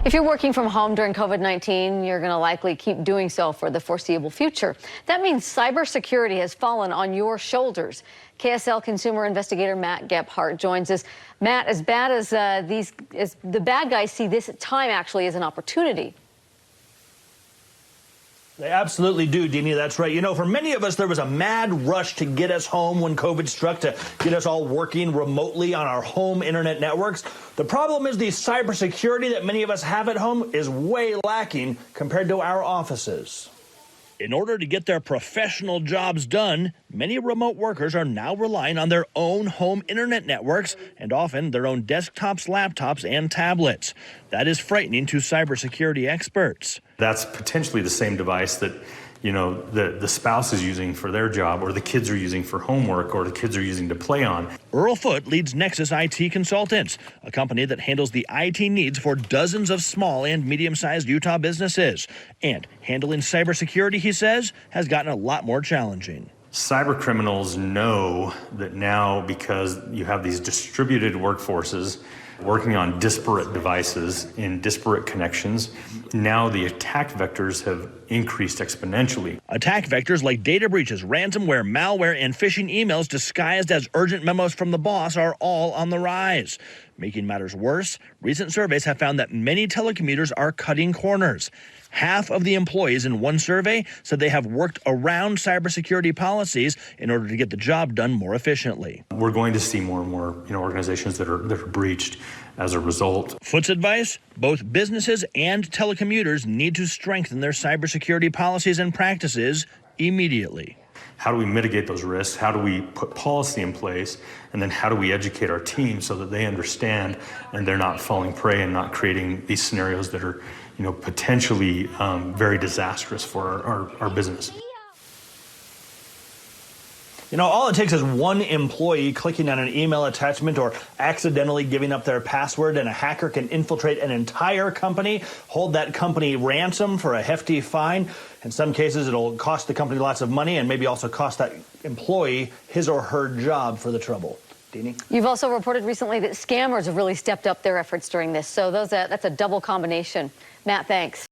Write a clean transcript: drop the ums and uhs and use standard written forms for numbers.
If you're working from home during COVID-19, you're going to likely keep doing so for the foreseeable future. That means cybersecurity has fallen on your shoulders. KSL consumer investigator Matt Gebhardt joins us. Matt, as bad as the bad guys see this time actually as an opportunity. They absolutely do, Deanie. That's right. You know, for many of us, there was a mad rush to get us home when COVID struck, to get us all working remotely on our home internet networks. The problem is the cybersecurity that many of us have at home is way lacking compared to our offices. In order to get their professional jobs done, many remote workers are now relying on their own home internet networks and often their own desktops, laptops, and tablets. That is frightening to cybersecurity experts. That's potentially the same device that, you know, the spouse is using for their job, or the kids are using for homework, or the kids are using to play on. Earle Foote leads Nexus IT Consultants, a company that handles the IT needs for dozens of small and medium-sized Utah businesses. And handling cybersecurity, he says, has gotten a lot more challenging. Cyber criminals know that now, because you have these distributed workforces working on disparate devices in disparate connections, now the attack vectors have increased exponentially. Attack vectors like data breaches, ransomware, malware, and phishing emails disguised as urgent memos from the boss are all on the rise. Making matters worse, recent surveys have found that many telecommuters are cutting corners. Half of the employees in one survey said they have worked around cybersecurity policies in order to get the job done more efficiently. We're going to see more and more, organizations that are breached as a result. Foote's advice: both businesses and telecommuters need to strengthen their cybersecurity policies and practices immediately. How do we mitigate those risks? How do we put policy in place? And then how do we educate our team so that they understand and they're not falling prey and not creating these scenarios that are, potentially very disastrous for our business? All it takes is one employee clicking on an email attachment or accidentally giving up their password, and a hacker can infiltrate an entire company, hold that company ransom for a hefty fine. In some cases, it'll cost the company lots of money and maybe also cost that employee his or her job for the trouble. Deanie? You've also reported recently that scammers have really stepped up their efforts during this, so that's a double combination. Matt, thanks.